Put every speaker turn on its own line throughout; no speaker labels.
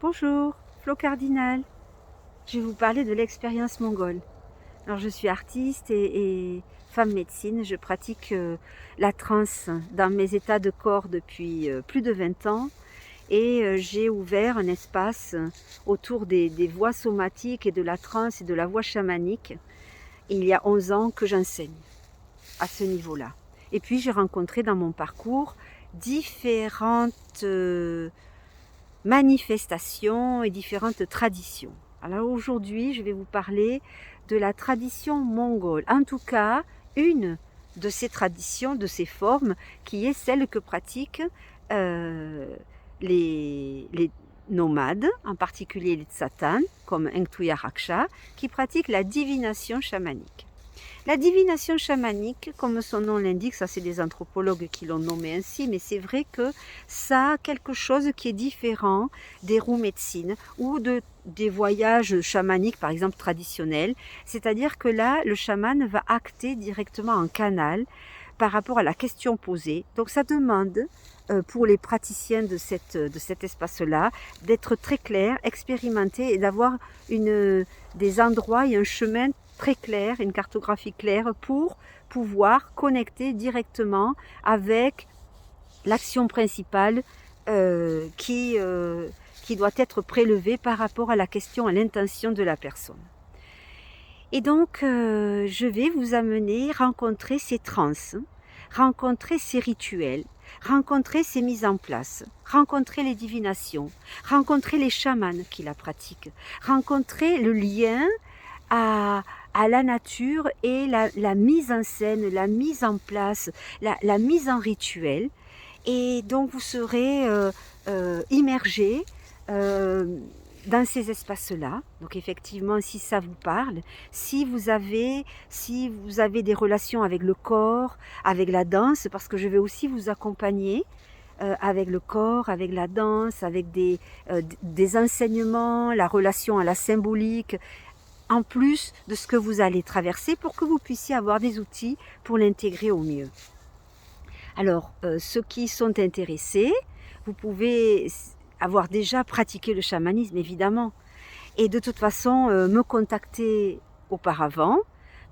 Bonjour, Flo Cardinal. Je vais vous parler de l'expérience mongole. Alors, je suis artiste et femme médecine. Je pratique la transe dans mes états de corps depuis plus de 20 ans. Et j'ai ouvert un espace autour des voies somatiques et de la transe et de la voie chamanique. Il y a 11 ans que j'enseigne à ce niveau-là. Et puis, j'ai rencontré dans mon parcours différentes manifestations et différentes traditions. Alors aujourd'hui, je vais vous parler de la tradition mongole. En tout cas, une de ces traditions, de ces formes, qui est celle que pratiquent les nomades, en particulier les Tsatan, comme Enkhtuya Raksha, qui pratiquent la divination chamanique. La divination chamanique, comme son nom l'indique, ça c'est des anthropologues qui l'ont nommé ainsi, mais c'est vrai que ça a quelque chose qui est différent des roues médecines ou des voyages chamaniques, par exemple traditionnels. C'est-à-dire que là, le chaman va acter directement en canal par rapport à la question posée. Donc ça demande pour les praticiens de cet espace-là d'être très clair, expérimenté et d'avoir des endroits et un chemin très clair, une cartographie claire pour pouvoir connecter directement avec l'action principale qui doit être prélevée par rapport à la question, à l'intention de la personne. Et donc, je vais vous amener rencontrer ces transes, rencontrer ces rituels, rencontrer ces mises en place, rencontrer les divinations, rencontrer les chamans qui la pratiquent, rencontrer le lien à la nature et la mise en scène, la mise en place, la mise en rituel. Et donc vous serez immergé dans ces espaces-là. Donc effectivement, si ça vous parle, si vous avez des relations avec le corps, avec la danse, parce que je vais aussi vous accompagner avec le corps, avec la danse, avec des enseignements, la relation à la symbolique, en plus de ce que vous allez traverser pour que vous puissiez avoir des outils pour l'intégrer au mieux. Alors, ceux qui sont intéressés, vous pouvez avoir déjà pratiqué le chamanisme, évidemment. Et de toute façon, me contacter auparavant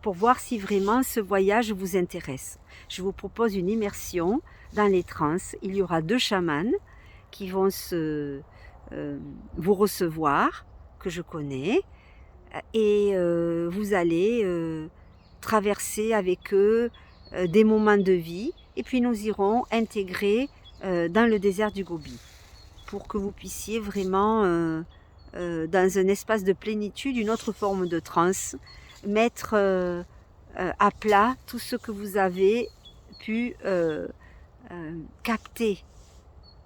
pour voir si vraiment ce voyage vous intéresse. Je vous propose une immersion dans les trans. Il y aura 2 chamans qui vont vous recevoir, que je connais, et vous allez traverser avec eux des moments de vie, et puis nous irons intégrer dans le désert du Gobi pour que vous puissiez vraiment dans un espace de plénitude, une autre forme de transe, mettre à plat tout ce que vous avez pu capter,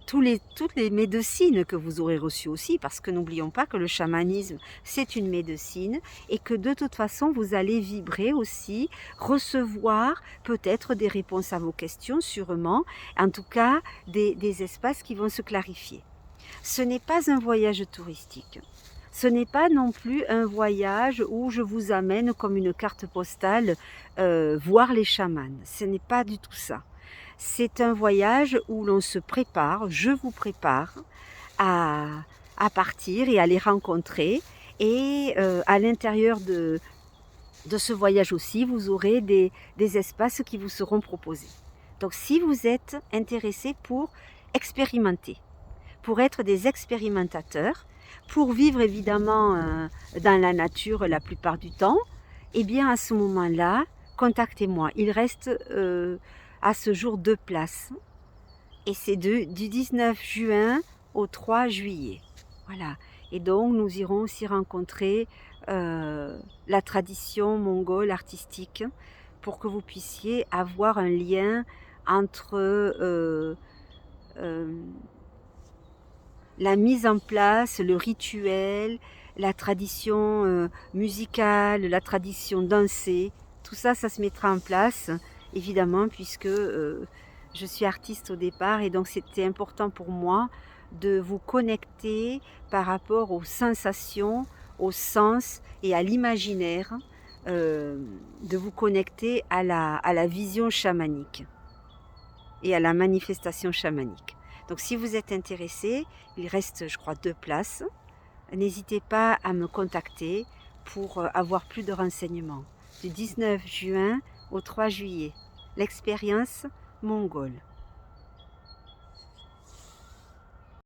toutes les médecines que vous aurez reçues aussi, parce que n'oublions pas que le chamanisme, c'est une médecine et que de toute façon, vous allez vibrer aussi, recevoir peut-être des réponses à vos questions, sûrement, en tout cas des espaces qui vont se clarifier. Ce n'est pas un voyage touristique. Ce n'est pas non plus un voyage où je vous amène comme une carte postale voir les chamans. Ce n'est pas du tout ça. C'est un voyage où l'on se prépare, je vous prépare à partir et à les rencontrer. Et à l'intérieur de ce voyage aussi, vous aurez des espaces qui vous seront proposés. Donc si vous êtes intéressé pour expérimenter, pour être des expérimentateurs, pour vivre évidemment dans la nature la plupart du temps, eh bien à ce moment-là, contactez-moi. Il reste à ce jour 2 places et c'est du 19 juin au 3 juillet. Voilà. Et donc nous irons aussi rencontrer la tradition mongole artistique pour que vous puissiez avoir un lien entre la mise en place, le rituel, la tradition musicale, la tradition dansée, tout ça, ça se mettra en place, évidemment, puisque je suis artiste au départ et donc c'était important pour moi de vous connecter par rapport aux sensations, aux sens et à l'imaginaire, de vous connecter à la vision chamanique et à la manifestation chamanique. Donc si vous êtes intéressé, il reste je crois 2 places. N'hésitez pas à me contacter pour avoir plus de renseignements. Du 19 juin au 3 juillet, l'expérience mongole.